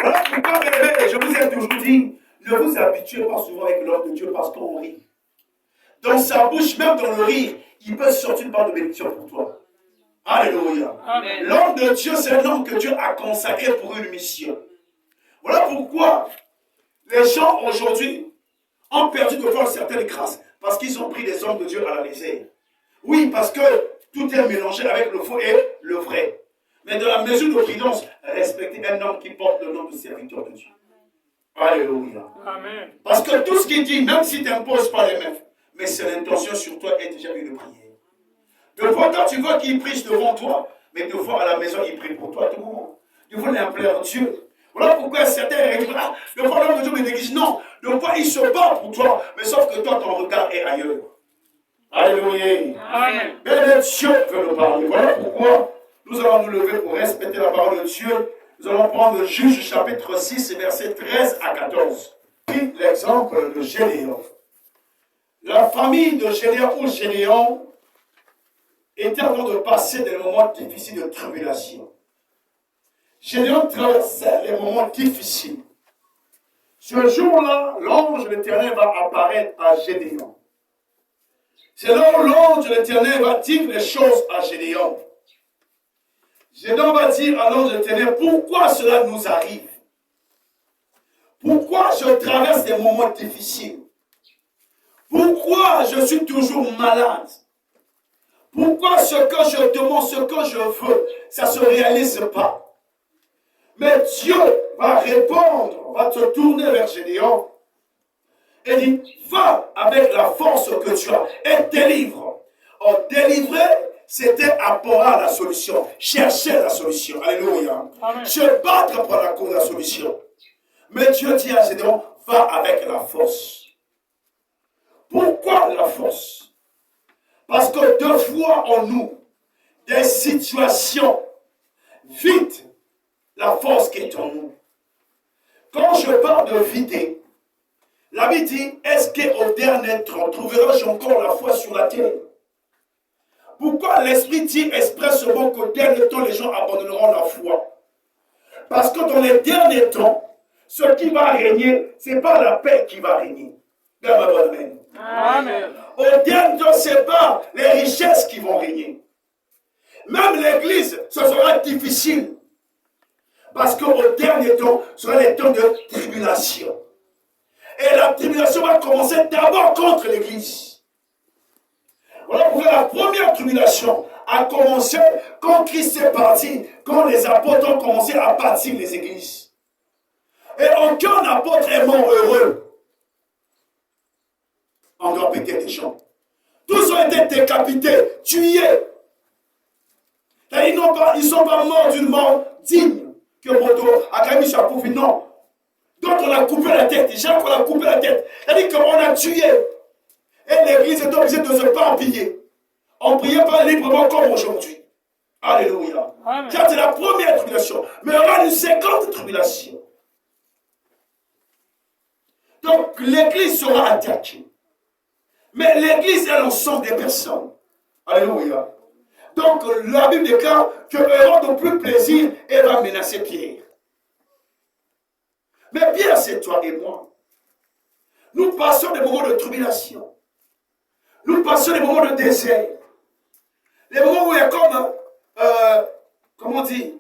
Voilà pourquoi, bien-aimés, je vous ai toujours dit, ne vous habituez pas souvent avec l'homme de Dieu parce qu'on rit. Dans sa bouche, même dans le rire, il peut sortir une part de bénédiction pour toi. Alléluia. L'homme de Dieu, c'est un homme que Dieu a consacré pour une mission. Voilà pourquoi les gens aujourd'hui ont perdu de voir certaines grâces parce qu'ils ont pris des hommes de Dieu à la légère. Oui, parce que tout est mélangé avec le faux et le vrai. Mais dans la mesure de prudence, respectez un homme qui porte le nom de serviteur de Dieu. Alléluia. Amen. Parce que tout ce qu'il dit, même s'il ne t'impose pas les mains, mais c'est l'intention sur toi est déjà une prière. De fois, quand tu vois qu'il prie devant toi, mais de fois à la maison, il prie pour toi tout le monde. De fois, il implore Dieu. Voilà pourquoi certains règles là, de fois, l'homme de Dieu me dit non. De fois, il se bat pour toi, mais sauf que toi, ton regard est ailleurs. Alléluia. Amen. Mais Dieu veut nous parler. Voilà pourquoi nous allons nous lever pour respecter la parole de Dieu. Nous allons prendre le Juge chapitre 6, versets 13 à 14. Puis l'exemple de Gédéon. La famille de Gédéon ou Gédéon était en train de passer des moments difficiles de tribulation. Gédéon traversait les moments difficiles. Ce jour-là, l'ange de l'Éternel va apparaître à Gédéon. C'est là où l'ange de l'Éternel va dire les choses à Gédéon. Gédéon va dire à l'ange de l'Éternel, pourquoi cela nous arrive? Pourquoi je traverse des moments difficiles? Pourquoi je suis toujours malade? Pourquoi ce que je demande, ce que je veux, ça ne se réalise pas? Mais Dieu va répondre, va te tourner vers Gédéon et dit, va avec la force que tu as et délivre. Or, délivrer, c'était apporter la solution, chercher la solution. Alléluia. Amen. Se battre pour la cause de la solution. Mais Dieu dit à Gédéon, va avec la force. Pourquoi la force? Parce que deux fois en nous, des situations vident la force qui est en nous. Quand je parle de vider, la Bible dit, est-ce qu'au dernier temps, trouverai-je encore la foi sur la terre? Pourquoi l'Esprit dit expressément qu'au dernier temps, les gens abandonneront la foi? Parce que dans les derniers temps, ce qui va régner, ce n'est pas la paix qui va régner. Amen. Amen. Au dernier temps, ce n'est pas les richesses qui vont régner. Même l'église, ce sera difficile. Parce qu'au dernier temps, ce sera les temps de tribulation. Et la tribulation va commencer d'abord contre l'église. Voilà pourquoi la première tribulation a commencé quand Christ est parti, quand les apôtres ont commencé à bâtir les églises. Et aucun apôtre est mort heureux. On doit péter des gens. Tous ont été décapités, tués. Et ils ne sont pas morts d'une mort digne que Moto a quand même chapeau. Non. Donc on a coupé la tête. Jacques, on a coupé la tête. C'est-à-dire qu'on a tué. Et l'église est obligée de se pampiller. On ne priait pas librement comme aujourd'hui. Alléluia. Ça, c'est la première tribulation. Mais il y aura une seconde tribulation. Donc l'église sera attaquée. Mais l'église est l'ensemble des personnes. Alléluia. Donc la Bible déclare que Hérode n'a plus plaisir et va menacer Pierre. Mais Pierre, c'est toi et moi. Nous passons des moments de tribulation. Nous passons des moments de désert. Les moments où il y a comme, comment on dit,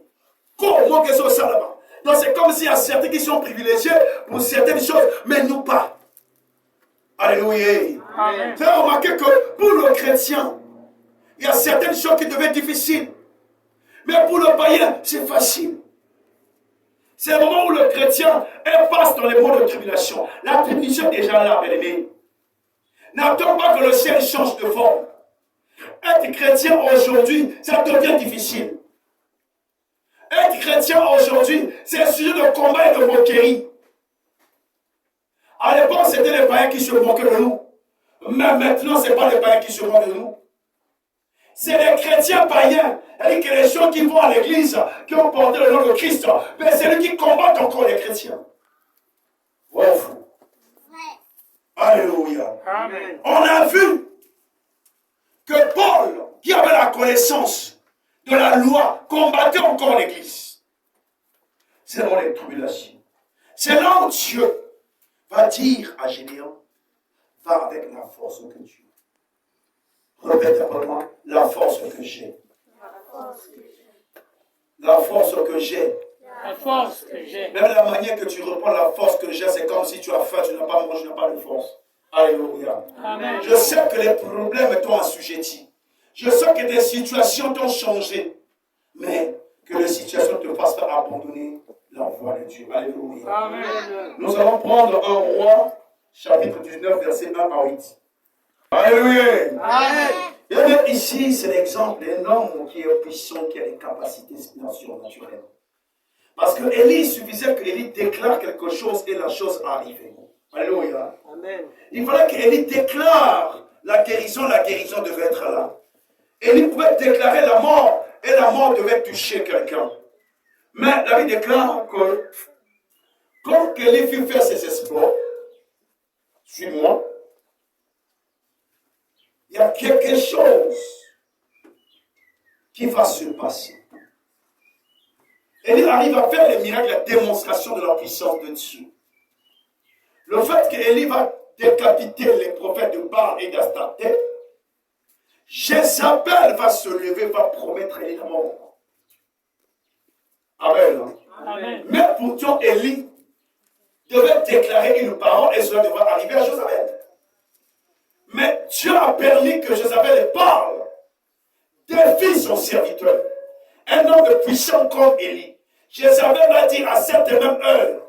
comment que c'est ça là-bas. Donc c'est comme s'il y a certains qui sont privilégiés pour certaines choses, mais nous pas. Alléluia. Vous avez remarqué que pour le chrétien, il y a certaines choses qui deviennent difficiles. Mais pour le païen, c'est facile. C'est le moment où le chrétien passe dans les moments de tribulation. La tribulation est déjà là, bien aimé. N'attends pas que le ciel change de forme. Être chrétien aujourd'hui, ça devient difficile. Être chrétien aujourd'hui, c'est un sujet de combat et de moquerie. À l'époque, c'était les païens qui se moquaient de nous. Mais maintenant, ce n'est pas les païens qui se moquent de nous. C'est les chrétiens païens. C'est-à-dire que les gens qui vont à l'église, qui ont porté le nom de Christ, mais c'est eux qui combattent encore les chrétiens. Wow. Alléluia. Amen. On a vu que Paul, qui avait la connaissance de la loi, combattait encore l'église. C'est dans les tribulations. C'est là où Dieu va dire à Gédéon, va avec la force que tu as. Répète après moi, la force que j'ai. La force que j'ai. La force que j'ai. Même la manière que tu reprends la force que j'ai, c'est comme si tu as faim, tu n'as pas mangé, tu n'as pas de force. Alléluia. Amen. Je sais que les problèmes t'ont assujetti. Je sais que des situations t'ont changé. Mais que les situations ne te fassent pas abandonner la voie de Dieu. Alléluia. Amen. Nous allons prendre un roi, chapitre 19, verset 1 à 8. Alléluia. Amen. Et bien ici, c'est l'exemple d'un homme qui est puissant, qui a des capacités surnaturelles. Parce que Élie, il suffisait qu'Élie déclare quelque chose et la chose arrivait. Alléluia. Amen. Il fallait qu'Élie déclare la guérison devait être là. Élie pouvait déclarer la mort et la mort devait toucher quelqu'un. Mais la Bible déclare que quand Élie fut faire ses exploits, suis-moi, il y a quelque chose qui va se passer. Élie arrive à faire les miracles, la démonstration de la puissance de Dieu. Le fait qu'Élie va décapiter les prophètes de Baal et d'Astarté, Jézabel va se lever, va promettre Élie la mort. Amen. Amen. Mais pourtant, Élie devait déclarer une parole et cela devait arriver à Jézabel. Mais Dieu a permis que Jézabel parle, défie son serviteur. Un homme de puissant comme Élie. Jézabel va dire à cette même heure,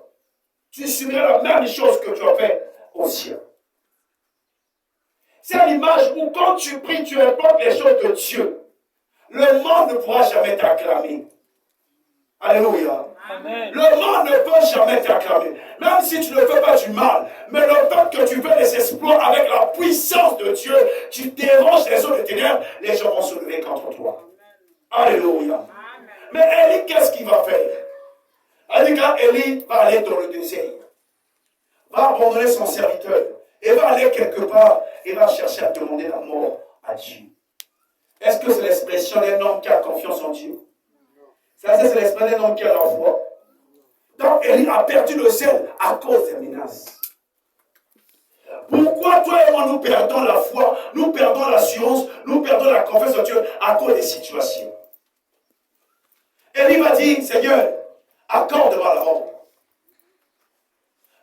tu subiras la même chose que tu as fait au ciel. C'est l'image où quand tu pries, tu invoques les choses de Dieu. Le monde ne pourra jamais t'acclamer. Alléluia. Amen. Le monde ne peut jamais t'acclamer. Même si tu ne fais pas du mal. Mais le fait que tu fais des exploits avec la puissance de Dieu, tu déranges les eaux des ténèbres, les gens vont se lever contre toi. Alléluia. Amen. Mais Élie, qu'est-ce qu'il va faire? Élie va aller dans le désert. Va abandonner son serviteur. Et va aller quelque part et va chercher à demander la mort à Dieu. Est-ce que c'est l'expression d'un homme qui a confiance en Dieu? Ça, c'est l'expression d'un homme qui a la foi. Donc, Élie a perdu le ciel à cause des menaces. Pourquoi toi et moi nous perdons la foi, nous perdons l'assurance, nous perdons la confiance en Dieu à cause des situations? Élie va dire, Seigneur, accorde-moi la mort.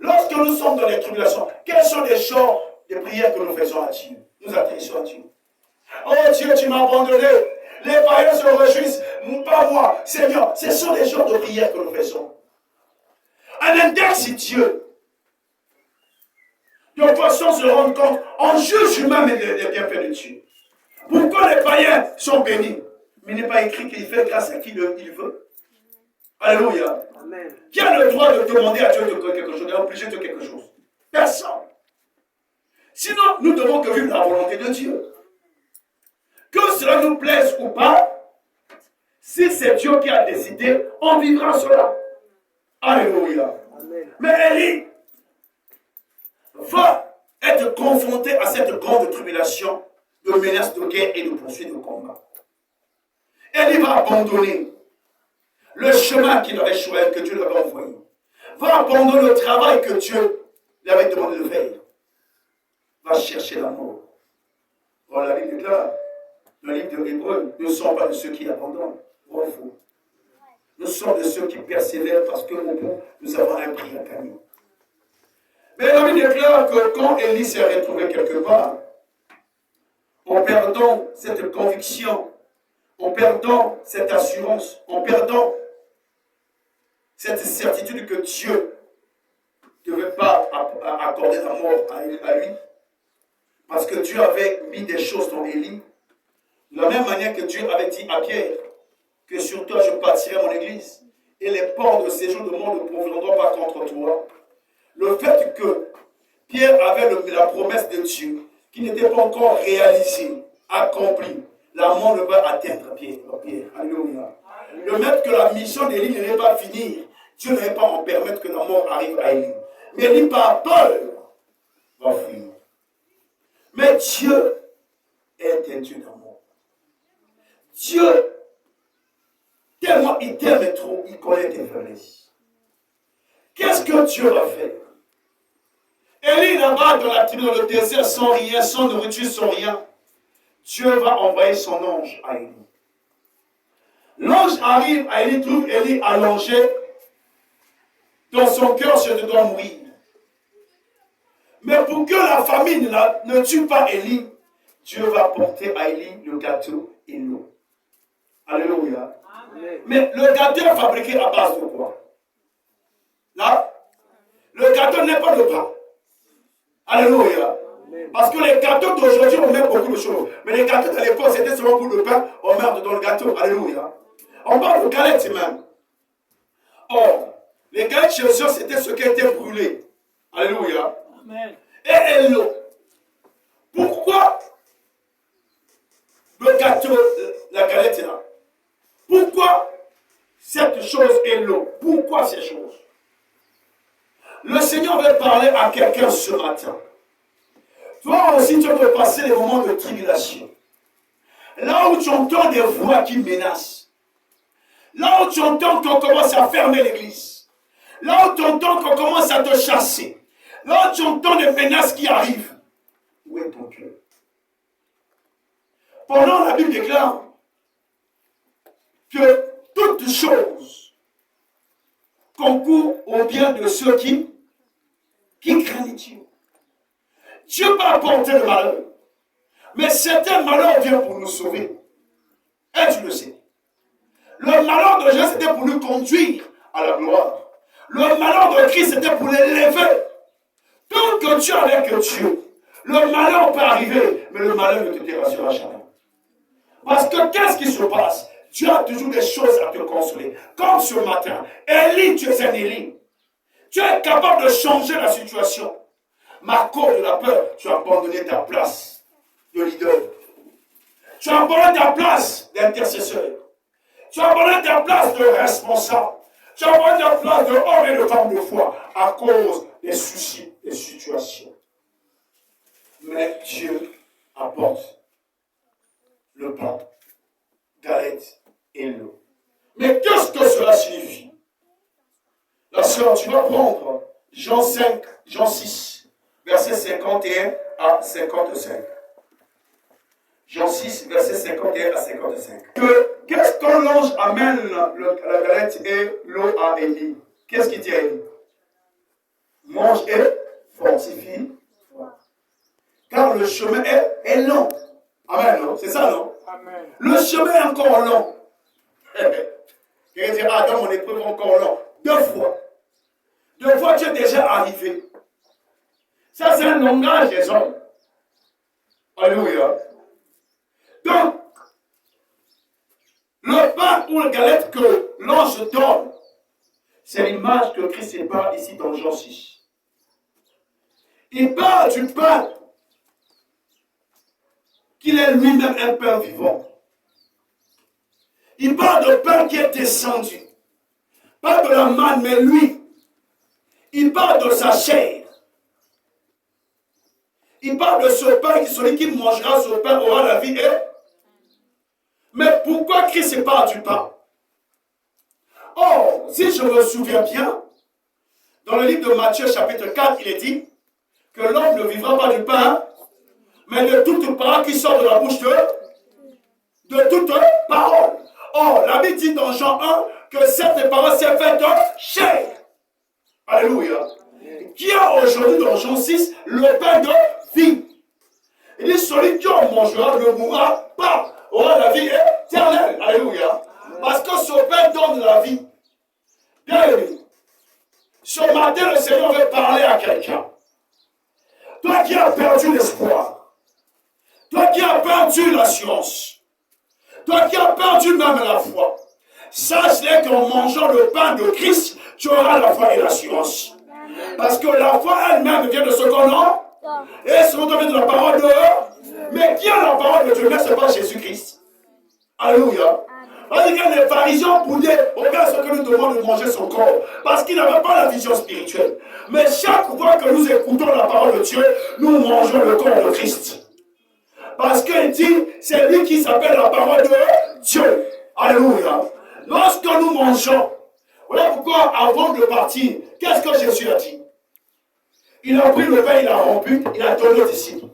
Lorsque nous sommes dans les tribulations, quels sont les genres de prières que nous faisons à Dieu? Nous adressons à Dieu. Oh Dieu, tu m'as abandonné. Les païens se réjouissent. Pas moi. Seigneur, ce sont les genres de prières que nous faisons. Un index, Dieu. De façon se rendre compte, on juge lui-même les bienfaits de Dieu. Pourquoi les païens sont bénis? Mais il n'est pas écrit qu'il fait grâce à qui il veut. Alléluia. Amen. Qui a le droit de demander à Dieu de quelque chose, d'obliger de quelque chose? Personne. Sinon, nous devons que vivre la volonté de Dieu. Que cela nous plaise ou pas, si c'est Dieu qui a décidé, on vivra cela. Alléluia. Amen. Mais Élie va être confronté à cette grande tribulation de menaces de guerre et de poursuites de combat. Élie va abandonner le chemin qu'il avait choisi, que Dieu lui avait envoyé. Va abandonner le travail que Dieu lui avait demandé de faire. Va chercher la mort. Bon, la Bible déclare, dans le livre de Hébreux, nous ne sommes pas de ceux qui abandonnent. Bon, faux. Nous sommes de ceux qui persévèrent parce que au bout, nous avons un prix à gagner. Mais la Bible déclare que quand Élie s'est retrouvé quelque part, en perdant cette conviction, en perdant cette assurance, en perdant cette certitude que Dieu ne devait pas accorder la mort à lui, parce que Dieu avait mis des choses dans Élie, de la même manière que Dieu avait dit à Pierre que sur toi je bâtirai mon église et les portes de séjour de mort ne profiteront pas contre toi. Le fait que Pierre avait la promesse de Dieu qui n'était pas encore réalisée, accomplie, la mort ne va atteindre Pierre. Alléluia. Le fait que la mission d'Élie ne va pas finir, Dieu ne va pas en permettre que la mort arrive à Élie. Mais Élie, par peur, va fuir. Mais Dieu est un Dieu d'amour. Dieu, tellement il t'aime trop, il connaît tes faiblesses. Qu'est-ce que Dieu va faire? Élie là-bas dans le désert sans rien, sans nourriture, sans rien. Dieu va envoyer son ange à Élie. L'ange arrive à Élie, trouve Élie allongé. Dans son cœur, je dois mourir. Mais pour que la famine ne tue pas Élie, Dieu va porter à Élie le gâteau et l'eau. Alléluia. Amen. Mais le gâteau est fabriqué à base de quoi? Là, le gâteau n'est pas de pain. Alléluia. Amen. Parce que les gâteaux d'aujourd'hui, on met beaucoup de choses. Mais les gâteaux de l'époque, c'était seulement pour le pain, on met dans le gâteau. Alléluia. On parle de galettes même. Or, les galettes chez eux, c'était ce qui était brûlé. Alléluia. Amen. Et l'eau. Pourquoi le gâteau, la galette est là? Pourquoi cette chose est l'eau? Pourquoi ces choses? Le Seigneur veut parler à quelqu'un ce matin. Toi aussi, tu peux passer des moments de tribulation. Là où tu entends des voix qui menacent. Là où tu entends qu'on commence à fermer l'église. Là où tu entends qu'on commence à te chasser. Là où tu entends des menaces qui arrivent. Où est ton cœur? Pendant la Bible déclare que toute chose concourt au bien de ceux qui craignent Dieu. Dieu peut apporter le malheur. Mais certains malheurs viennent pour nous sauver. Et tu le sais. Le malheur de Jésus, c'était pour nous conduire à la gloire. Le malheur de Christ, c'était pour l'élever. Tant que tu es avec Dieu, le malheur peut arriver, mais le malheur ne te dérassera jamais. Parce que qu'est-ce qui se passe? Dieu a toujours des choses à te consoler. Comme ce matin, Élie, tu es un Élie. Tu es capable de changer la situation. Mais à cause de la peur, tu as abandonné ta place de leader. Tu as abandonné ta place d'intercesseur. Tu as abandonné ta place de responsable. Tu as abandonné ta place de homme et de femme de foi à cause des soucis, des situations. Mais Dieu apporte le pain, galette et l'eau. Mais qu'est-ce que cela signifie? La sœur, tu vas prendre Jean 6, versets 51 à 55. Jean 6, versets 51 à 55. Qu'est-ce que l'ange amène la galette et l'eau à Élie? Qu'est-ce qu'il dit à Élie? Mange et fortifie. Car le chemin est long. Amen, non? C'est ça, non? Amen. Le chemin est encore long. Quelqu'un dit, ah, dans mon épreuve encore long. 2 fois. 2 fois, tu es déjà arrivé. Ça, c'est un langage des hommes. Alléluia. Donc, le pain ou la galette que l'ange donne, c'est l'image que Christ parle ici dans Jean 6. Il parle du pain, qu'il est lui-même un pain vivant. Il parle de pain qui est descendu. Pas de la manne, mais lui. Il parle de sa chair. Il parle de ce pain, celui qui mangera ce pain aura la vie. Mais pourquoi Christ parle du pain? Or, si je me souviens bien, dans le livre de Matthieu chapitre 4, il est dit que l'homme ne vivra pas du pain, mais de toute parole qui sort de la bouche de toute parole. Or, la Bible dit dans Jean 1 que cette parole s'est faite chair. Alléluia. Qui a aujourd'hui dans Jean 6 le pain de vie? Il dit celui qui en mangera ne mourra pas, aura la vie éternelle. Alléluia. Parce que ce pain donne la vie. Bien aimé, ce matin le Seigneur veut parler à quelqu'un. Toi qui as perdu l'espoir, toi qui as perdu l'assurance, toi qui as perdu même la foi, sache-le qu'en mangeant le pain de Christ, tu auras la foi et l'assurance. Parce que la foi elle-même vient de ce qu'on a, et ce qu'on vient de la parole de Dieu. Mais qui a la parole de Dieu? Mais ce n'est pas Jésus-Christ. Alléluia. Parce que les pharisiens pouvaient regarder ce que nous demandons de manger son corps. Parce qu'ils n'avaient pas la vision spirituelle. Mais chaque fois que nous écoutons la parole de Dieu, nous mangeons le corps de Christ. Parce qu'il dit, c'est lui qui s'appelle la parole de Dieu. Alléluia. Lorsque nous mangeons, voilà pourquoi pourquoi avant de partir, qu'est-ce que Jésus a dit? Il a pris le pain, il a rompu, il a donné aux disciples.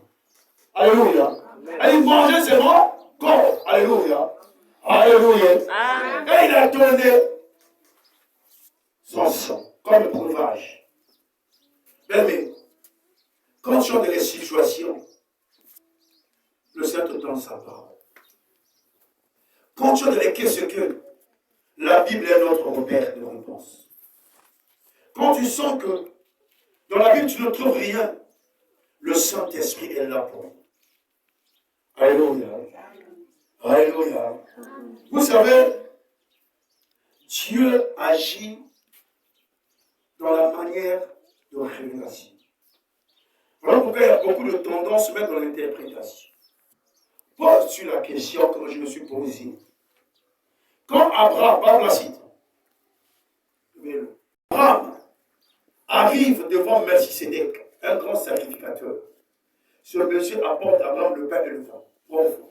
Alléluia. Et il mangeait seulement corps. Alléluia. Alléluia. Et il a donné son sang comme breuvage. Mais quand tu as des situations, le Seigneur te donne sa parole. Quand tu as des questions que la Bible est notre repère de réponse. Quand tu sens que dans la Bible tu ne trouves rien, le Saint-Esprit est là pour nous. Alléluia. Alléluia. Vous savez, Dieu agit dans la manière de révélation. Voilà pourquoi il y a beaucoup de tendances à se mettre dans l'interprétation. Pose-tu la question que je me suis posée. Quand Abraham, par la cite, Abraham arrive devant Melchisédek, un grand sacrificateur. Ce monsieur apporte à Abraham le pain et le vin. Pourquoi?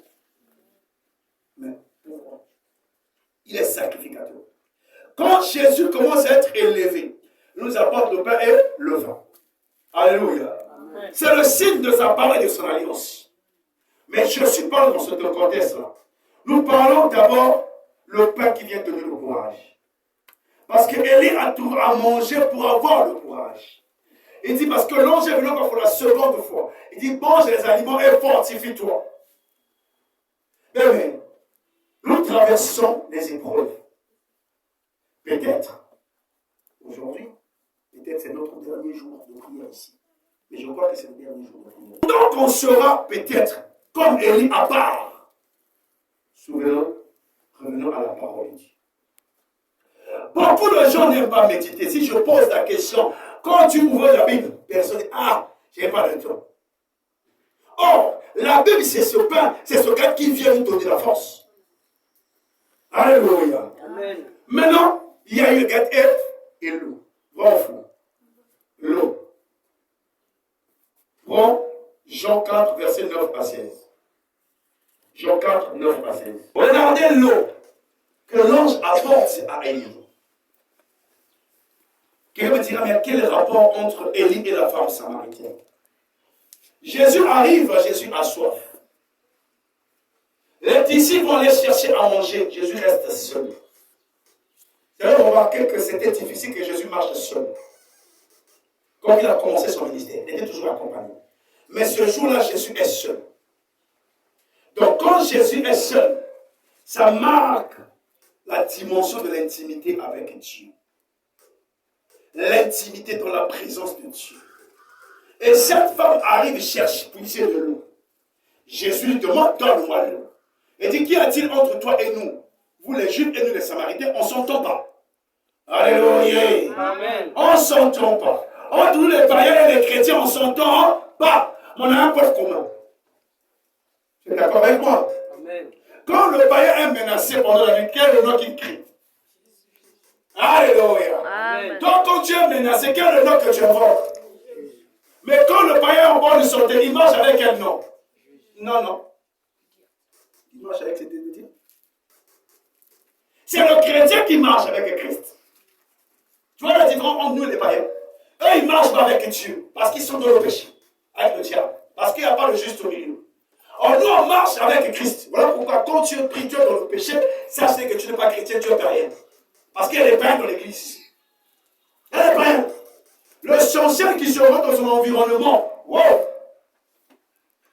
Mais pourquoi? Il est sacrificateur. Quand Jésus commence à être élevé, il nous apporte le pain et le vin. Alléluia. C'est le signe de sa parole et de son alliance. Mais je suis pas dans ce contexte-là. Nous parlons d'abord le pain qui vient donner le courage. Parce qu'Élie a tout à manger pour avoir le courage. Il dit parce que l'ange est venu pour la seconde fois. Il dit mange les aliments et fortifie-toi. Mais nous traversons des épreuves. Peut-être, aujourd'hui, peut-être c'est notre dernier jour de prière ici. Mais je crois que c'est le dernier jour de prière. Donc on sera peut-être comme Élie à part. Souvenons, revenons à la parole de Dieu. Beaucoup de gens n'aiment pas méditer. Si je pose la question, quand tu ouvres la Bible, personne dit, ah, je n'ai pas le temps. Or, la Bible, c'est ce pain, c'est ce gars qui vient nous donner la force. Alléluia. Amen. Maintenant, il y a eu get et l'eau. Prends l'eau. Prends Jean 4, verset 9 à 16. Jean 4, 9 à 16. Regardez l'eau que l'ange apporte à Élie. Quelqu'un me dira, mais quel est le rapport entre Élie et la femme samaritaine? Jésus arrive, Jésus a soif. Les disciples vont aller chercher à manger. Jésus reste seul. Vous avez remarqué que c'était difficile que Jésus marche seul. Quand il a commencé son ministère, il était toujours accompagné. Mais ce jour-là, Jésus est seul. Donc quand Jésus est seul, ça marque la dimension de l'intimité avec Dieu. L'intimité dans la présence de Dieu. Et cette femme arrive et cherche puiser de l'eau. Jésus lui demande, donne-moi l'eau. Il dit, qu'y a-t-il entre toi et nous? Vous les Juifs et nous les Samaritains, on ne s'entend pas. Alléluia. Amen. On ne s'entend pas. Entre nous les païens et les chrétiens, on ne s'entend pas. On a un point commun. Tu es d'accord avec moi? Amen. Quand le païen est menacé pendant la nuit, quel est le nom qu'il crie? Alléluia. Amen. Donc quand tu es menacé, quel est le nom que tu invoques? Mais quand le païen est en bord de santé, il marche avec quel nom? Non. Il marche avec ses dédés. C'est le chrétien qui marche avec Christ. Tu vois la différence entre nous et les païens? Eux, ils ne marchent pas avec Dieu parce qu'ils sont dans le péché, avec le diable. Parce qu'il n'y a pas le juste au milieu. Or, nous, on marche avec Christ. Voilà pourquoi quand tu pries Dieu dans le péché, sache que tu n'es pas chrétien, tu es païen. Parce qu'il y a des païens dans l'église. Il y a des païens. Le chancel qui se rend dans son environnement, wow,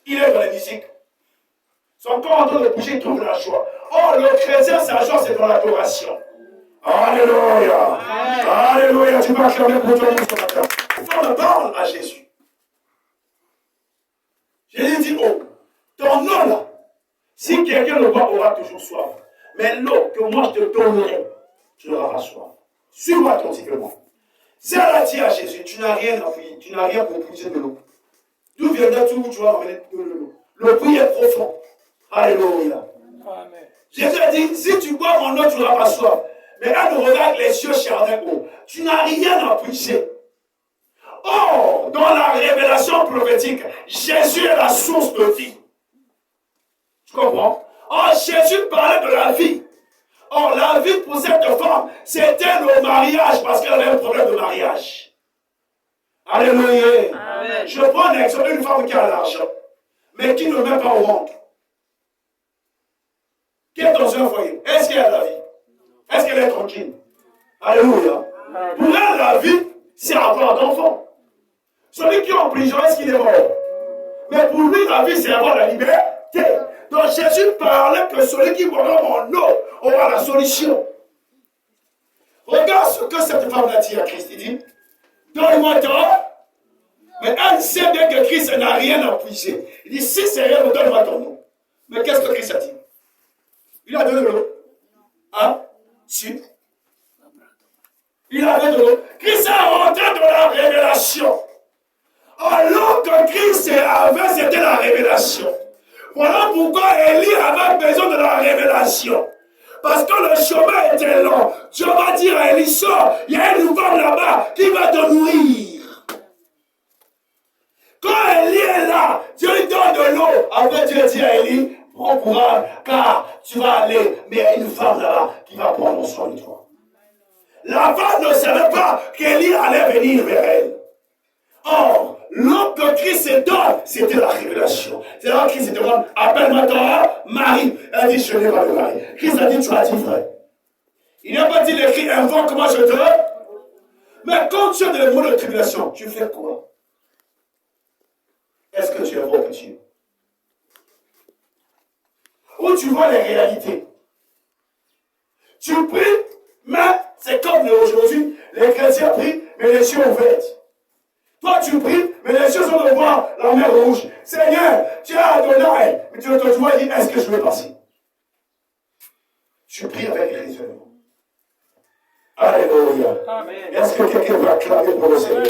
il est dans la musique. Son corps en train de bouger, il trouve la joie. Or, le chrétien, sa joie, c'est dans l'adoration. Alléluia. Amen. Alléluia. Tu vas acclamer pour toi ce matin. On parle à Jésus. Jésus dit, oh, ton eau là, si quelqu'un le boit, aura toujours soif. Mais l'eau que moi je te donnerai, tu n'auras pas soif. Suis-moi attentivement. Si elle a dit à Jésus, tu n'as rien à fouiller, tu n'as rien pour puiser de l'eau. D'où viendra-tu où tu vas ramener de l'eau? Le puits est profond. Alléluia. Amen. Jésus a dit, si tu bois mon eau, tu n'auras pas soif. Mais elle nous regarde les yeux charnels. Tu n'as rien à puiser. Or, dans la révélation prophétique, Jésus est la source de vie. Tu comprends? Or, Jésus parlait de la vie. Or, la vie pour cette femme, c'était le mariage parce qu'elle avait un problème de mariage. Alléluia. Amen. Je prends un exemple d'une femme qui a l'argent, mais qui ne met pas au monde. Qui est dans un foyer. Est-ce qu'elle a la vie? Est-ce qu'elle est tranquille? Alléluia. Pour elle, la vie, c'est avoir d'enfants. Celui qui est en prison, est-ce qu'il est mort? Mais pour lui, la vie, c'est avoir la liberté. Donc Jésus parlait que celui qui boira mon eau aura la solution. Regarde ce que cette femme a dit à Christ. Il dit, donne-moi ton. Mais elle sait bien que Christ n'a rien à puiser. Il dit, si c'est rien, donne-moi ton nom. Mais qu'est-ce que Christ a dit? Il a donné de l'eau. Hein? Si. Il a donné de l'eau. Christ est rentré dans la révélation. Alors que Christ avait, c'était la révélation. Voilà pourquoi Élie avait besoin de la révélation. Parce que le chemin était long. Dieu va dire à Élie, sors, il y a une femme là-bas qui va te nourrir. Quand Élie est là, Dieu lui donne de l'eau. Après Dieu dit à Élie, prends courage, car tu vas aller, mais il y a une femme là-bas qui va prendre soin de toi. La femme ne savait pas qu'Élie allait venir vers elle. Or, l'eau que Christ se donne, c'était la révélation. C'est là que Christ se demande, appelle-moi ton mari. Elle dit, je n'ai pas de mari. Christ a dit, tu as dit vrai. Il n'a pas dit l'écrit, invoque-moi, je te. Mais quand tu es dans le monde de tribulation, tu fais quoi? Est-ce que tu invoques Dieu? Ou tu vois les réalités? Tu pries, mais c'est comme aujourd'hui, les chrétiens prient, mais les yeux ouverts. Toi, tu pries, mais les yeux sont de voir la mer rouge. Seigneur, tu as Adonai, mais tu ne te vois et dis, est-ce que je vais passer? Tu pries avec raisonnement. Alléluia. Est-ce que quelqu'un va acclamer pour le Seigneur?